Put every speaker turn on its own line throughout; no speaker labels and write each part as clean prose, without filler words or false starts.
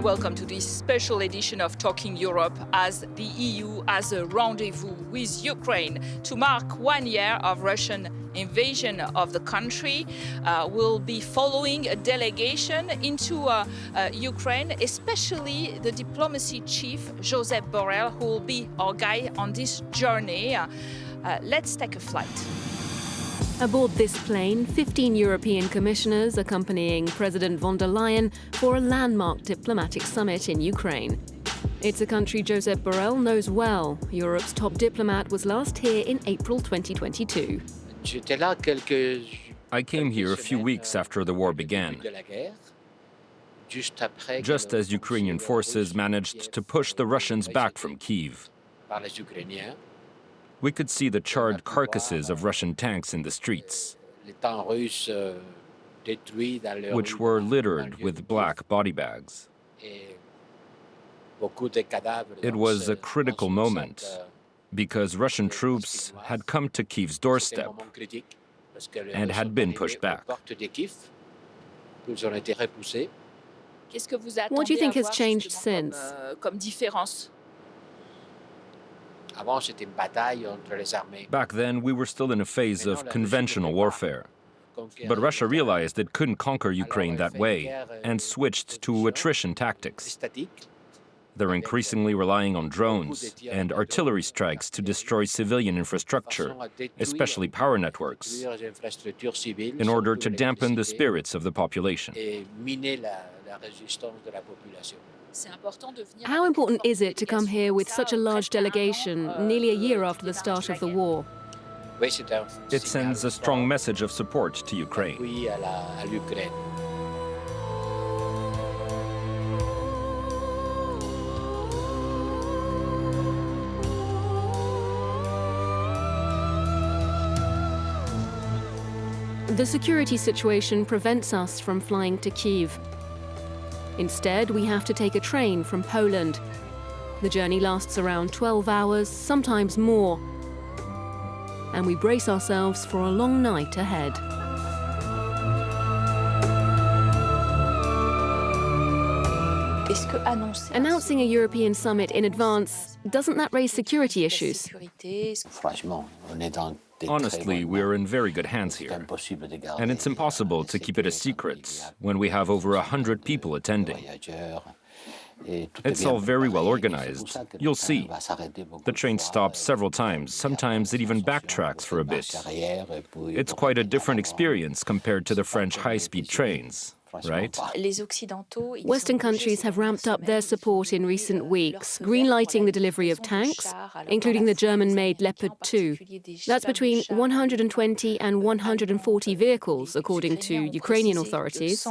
welcome to this special edition of Talking Europe as the EU has a rendezvous with Ukraine to mark 1 year of Russian invasion of the country. We'll be following a delegation into Ukraine, especially the diplomacy chief, Josep Borrell, who will be our guide on this journey. Let's take a flight.
Aboard this plane, 15 European commissioners accompanying President von der Leyen for a landmark diplomatic summit in Ukraine. It's a country Josep Borrell knows well. Europe's top diplomat was last here in April 2022.
I came here a few weeks after the war began, just as Ukrainian forces managed to push the Russians back from Kyiv. We could see the charred carcasses of Russian tanks in the streets, which were littered with black body bags. It was a critical moment because Russian troops had come to Kyiv's doorstep and had been pushed back.
What do you think has changed since?
Back then, we were still in a phase of conventional warfare. But Russia realized it couldn't conquer Ukraine that way and switched to attrition tactics. They're increasingly relying on drones and artillery strikes to destroy civilian infrastructure, especially power networks, in order to dampen the spirits of the population.
How important is it to come here with such a large delegation, nearly a year after the start of the war?
It sends a strong message of support to Ukraine.
The security situation prevents us from flying to Kyiv. Instead, we have to take a train from Poland. The journey lasts around 12 hours, sometimes more. And we brace ourselves for a long night ahead. Announcing a European summit in advance, doesn't that raise security issues?
Honestly, we're in very good hands here, and it's impossible to keep it a secret when we have over 100 people attending. It's all very well organized. You'll see. The train stops several times. Sometimes it even backtracks for a bit. It's quite a different experience compared to the French high-speed trains, right?
Western countries have ramped up their support in recent weeks, green-lighting the delivery of tanks, including the German-made Leopard 2. That's between 120 and 140 vehicles, according to Ukrainian authorities.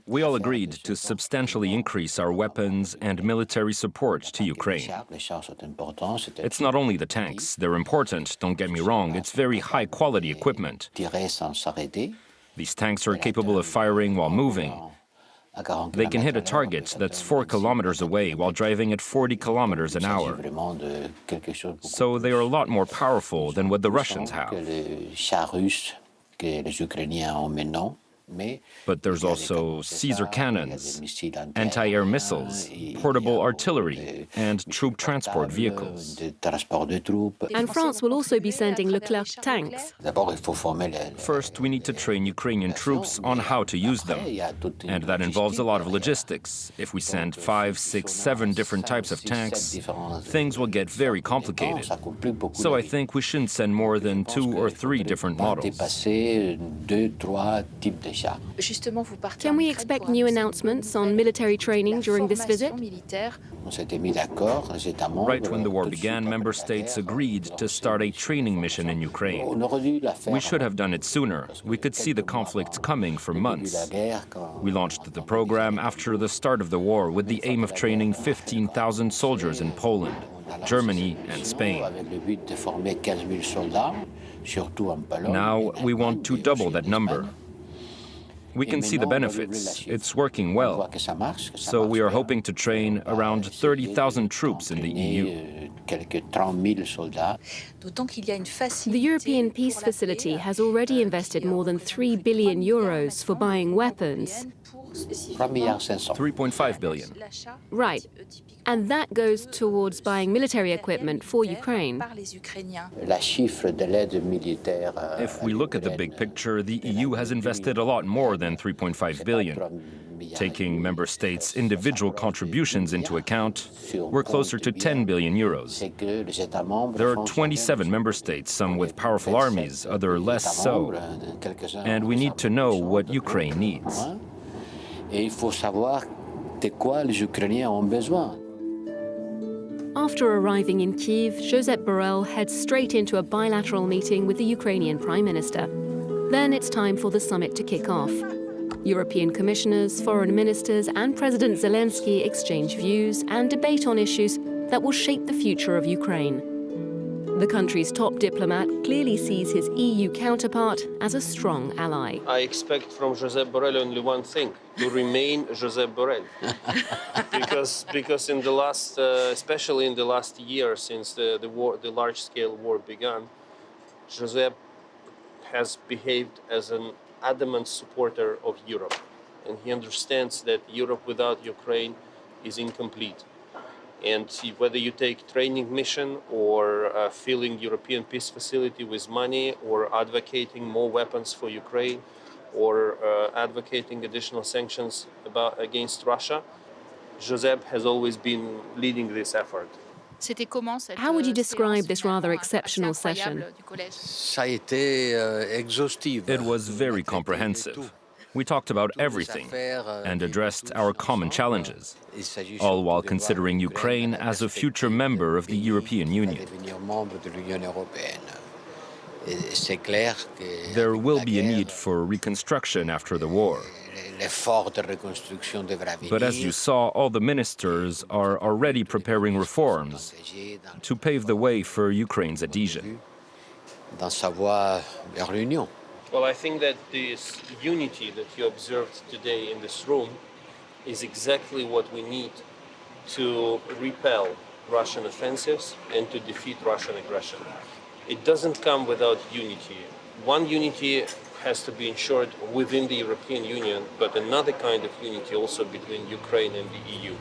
We all agreed to substantially increase our weapons and military support to Ukraine. It's not only the tanks. They're important, don't get me wrong. It's very high-quality equipment. These tanks are capable of firing while moving. They can hit a target that's 4 kilometers away while driving at 40 kilometers an hour. So they are a lot more powerful than what the Russians have. But there's also Caesar cannons, anti-air missiles, portable artillery, and troop transport vehicles.
And France will also be sending Leclerc tanks.
First, we need to train Ukrainian troops on how to use them. And that involves a lot of logistics. If we send 5, 6, 7 different types of tanks, things will get very complicated. So I think we shouldn't send more than 2 or 3 different models.
Can we expect new announcements on military training during this visit?
Right when the war began, member states agreed to start a training mission in Ukraine. We should have done it sooner. We could see the conflict coming for months. We launched the program after the start of the war with the aim of training 15,000 soldiers in Poland, Germany, and Spain. Now we want to double that number. We can see the benefits. It's working well. So we are hoping to train around 30,000 troops in the EU.
The European Peace Facility has already invested more than 3 billion euros for buying weapons.
3.5 billion.
Right. And that goes towards buying military equipment for Ukraine.
If we look at the big picture, the EU has invested a lot more than 3.5 billion. Taking member states' individual contributions into account, we're closer to 10 billion euros. There are 27 member states, some with powerful armies, others less so. And we need to know what Ukraine needs.
After arriving in Kyiv, Josep Borrell heads straight into a bilateral meeting with the Ukrainian Prime Minister. Then it's time for the summit to kick off. European commissioners, foreign ministers, and President Zelensky exchange views and debate on issues that will shape the future of Ukraine. The country's top diplomat clearly sees his EU counterpart as a strong ally.
I expect from Josep Borrell only one thing: to remain Josep Borrell. because in the last, especially in the last year since the large-scale war began, Josep has behaved as an adamant supporter of Europe, and he understands that Europe without Ukraine is incomplete. And whether you take training mission or filling European peace facility with money, or advocating more weapons for Ukraine, or advocating additional sanctions against Russia, Josep has always been leading this effort.
How would you describe this rather exceptional session?
It was very comprehensive. We talked about everything and addressed our common challenges, all while considering Ukraine as a future member of the European Union. There will be a need for reconstruction after the war. But as you saw, all the ministers are already preparing reforms to pave the way for Ukraine's adhesion.
Well, I think that this unity that you observed today in this room is exactly what we need to repel Russian offensives and to defeat Russian aggression. It doesn't come without unity. One unity has to be ensured within the European Union, but another kind of unity also between Ukraine and the EU.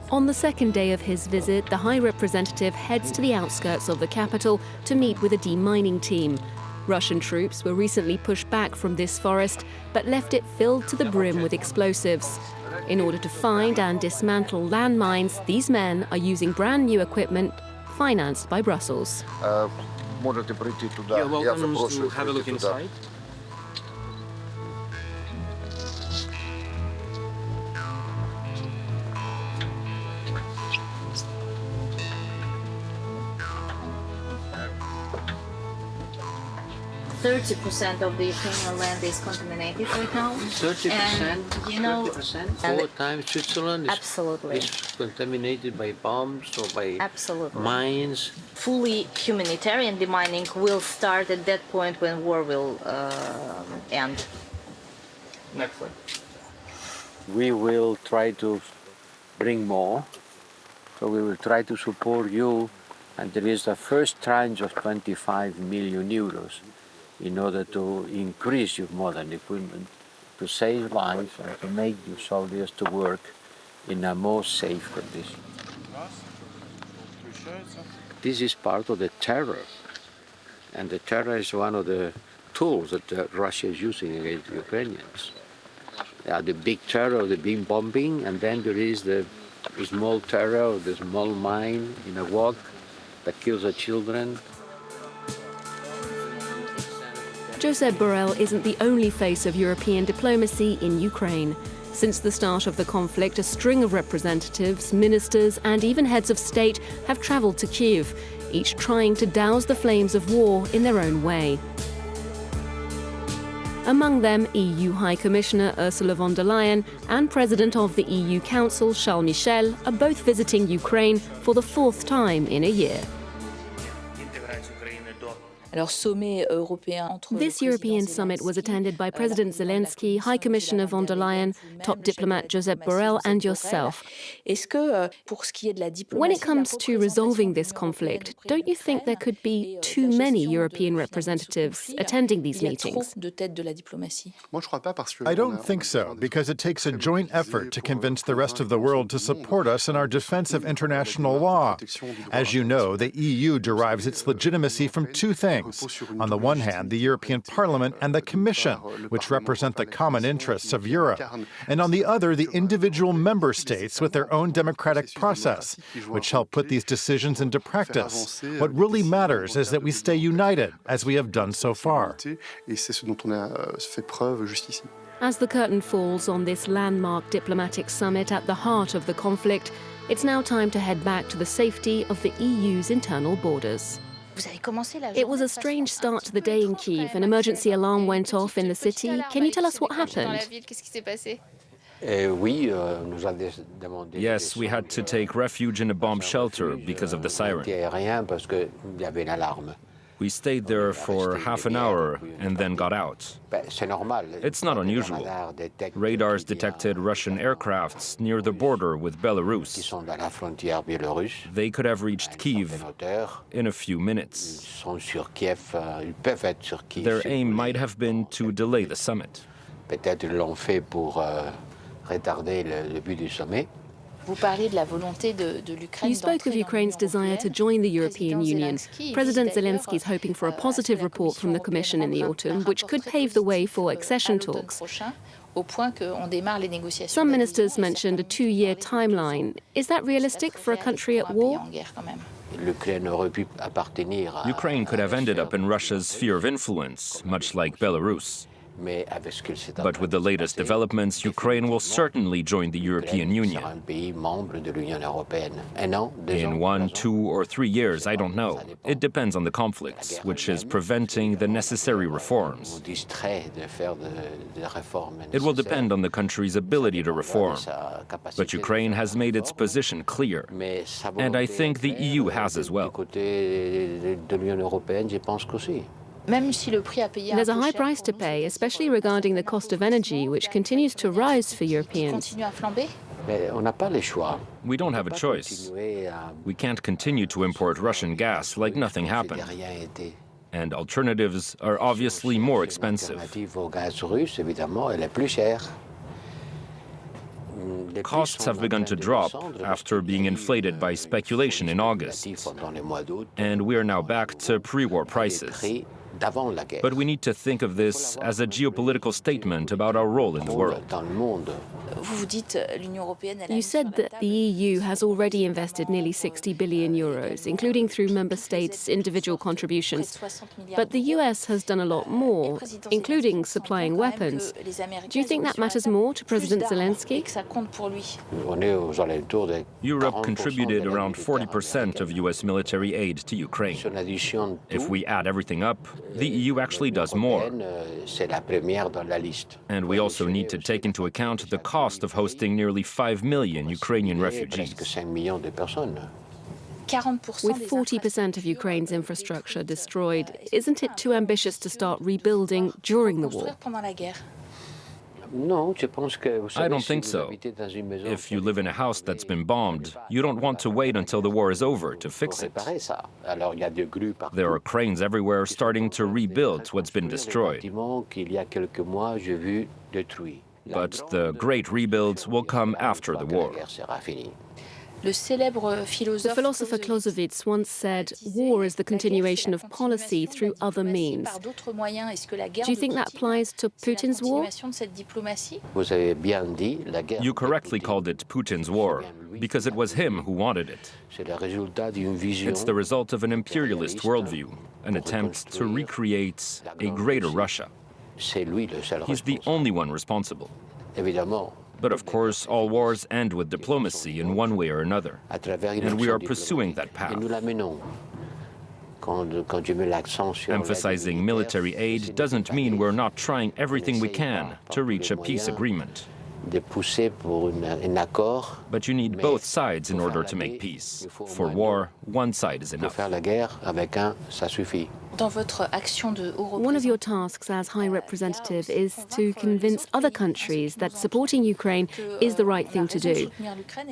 On the second day of his visit, the High Representative heads to the outskirts of the capital to meet with a demining team. Russian troops were recently pushed back from this forest, but left it filled to the brim with explosives. In order to find and dismantle landmines, these men are using brand new equipment financed by Brussels.
You're welcome to have a look inside.
%30 of the Ukrainian land is contaminated right now.
30%?
And, you know,
30%?
and
4 times Switzerland
absolutely.
is contaminated by bombs or by
Absolutely.
mines.
Fully humanitarian demining will start at that point when war will end.
Next one.
We will try to bring more, so we will try to support you, and there is the first tranche of 25 million euros in order to increase your modern equipment, to save lives and to make your soldiers to work in a more safe condition. This is part of the terror, and the terror is one of the tools that Russia is using against the Ukrainians. The big terror, the big bombing, and then there is the small terror, the small mine in a walk that kills the children.
Josep Borrell isn't the only face of European diplomacy in Ukraine. Since the start of the conflict, a string of representatives, ministers, and even heads of state have travelled to Kyiv, each trying to douse the flames of war in their own way. Among them, EU High Commissioner Ursula von der Leyen and President of the EU Council Charles Michel are both visiting Ukraine for the 4th time in a year. This European summit was attended by President Zelensky, High Commissioner von der Leyen, top diplomat Josep Borrell, and yourself. When it comes to resolving this conflict, don't you think there could be too many European representatives attending these meetings?
I don't think so, because it takes a joint effort to convince the rest of the world to support us in our defense of international law. As you know, the EU derives its legitimacy from two things. On the one hand, the European Parliament and the Commission, which represent the common interests of Europe. And on the other, the individual member states with their own democratic process, which help put these decisions into practice. What really matters is that we stay united, as we have done so far.
As the curtain falls on this landmark diplomatic summit at the heart of the conflict, it's now time to head back to the safety of the EU's internal borders. It was a strange start to the day in Kyiv. An emergency alarm went off in the city. Can you tell us what happened?
Yes, we had to take refuge in a bomb shelter because of the siren. We stayed there for half an hour and then got out. It's not unusual. Radars detected Russian aircrafts near the border with Belarus. They could have reached Kyiv in a few minutes. Their aim might have been to delay the summit.
You spoke of Ukraine's desire to join the European Union. President Zelensky is hoping for a positive report from the Commission in the autumn, which could pave the way for accession talks. Some ministers mentioned a 2-year timeline. Is that realistic for a country at war?
Ukraine could have ended up in Russia's sphere of influence, much like Belarus. But with the latest developments, Ukraine will certainly join the European Union. In 1, 2, or 3 years, I don't know. It depends on the conflicts, which is preventing the necessary reforms. It will depend on the country's ability to reform. But Ukraine has made its position clear. And I think the EU has as well.
There's a high price to pay, especially regarding the cost of energy, which continues to rise for Europeans.
We don't have a choice. We can't continue to import Russian gas like nothing happened. And alternatives are obviously more expensive. Costs have begun to drop after being inflated by speculation in August. And we are now back to pre-war prices. But we need to think of this as a geopolitical statement about our role in the world.
You said that the EU has already invested nearly 60 billion euros, including through member states' individual contributions. But the US has done a lot more, including supplying weapons. Do you think that matters more to President Zelensky?
Europe contributed around 40% of US military aid to Ukraine. If we add everything up, the EU actually does more. And we also need to take into account the cost of hosting nearly 5 million Ukrainian refugees.
With 40% of Ukraine's infrastructure destroyed, isn't it too ambitious to start rebuilding during the war?
I don't think so. If you live in a house that's been bombed, you don't want to wait until the war is over to fix it. There are cranes everywhere starting to rebuild what's been destroyed. But the great rebuilds will come after the war.
The philosopher Clausewitz once said, war is the continuation of policy through other means. Do you think that applies to Putin's war?
You correctly called it Putin's war, because it was him who wanted it. It's the result of an imperialist worldview, an attempt to recreate a greater Russia. He's the only one responsible. But of course, all wars end with diplomacy in one way or another. And we are pursuing that path. Emphasizing military aid doesn't mean we're not trying everything we can to reach a peace agreement. But you need both sides in order to make peace. For war, one side is enough.
One of your tasks as High Representative is to convince other countries that supporting Ukraine is the right thing to do.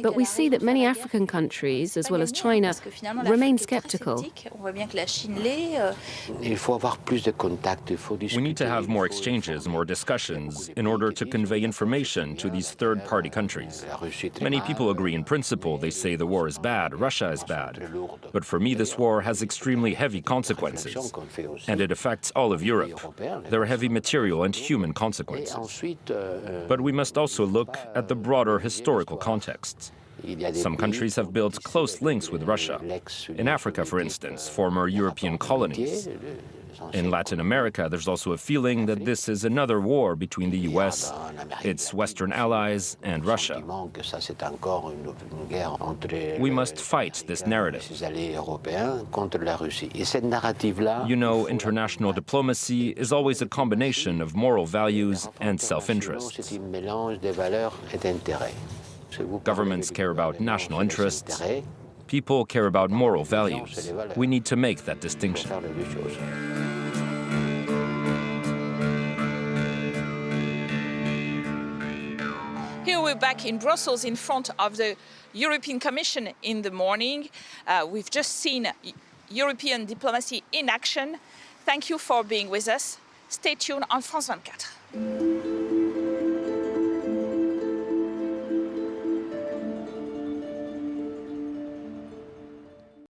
But we see that many African countries, as well as China, remain skeptical.
We need to have more exchanges, more discussions, in order to convey information to these third-party countries. Many people agree in principle. They say the war is bad, Russia is bad. But for me, this war has extremely heavy consequences, and it affects all of Europe. There are heavy material and human consequences. But we must also look at the broader historical context. Some countries have built close links with Russia. In Africa, for instance, former European colonies. In Latin America, there's also a feeling that this is another war between the US, its Western allies, and Russia. We must fight this narrative. You know, international diplomacy is always a combination of moral values and self-interest. Governments care about national interests. People care about moral values. We need to make that distinction.
Here we're back in Brussels in front of the European Commission in the morning. We've just seen European diplomacy in action. Thank you for being with us. Stay tuned on France 24.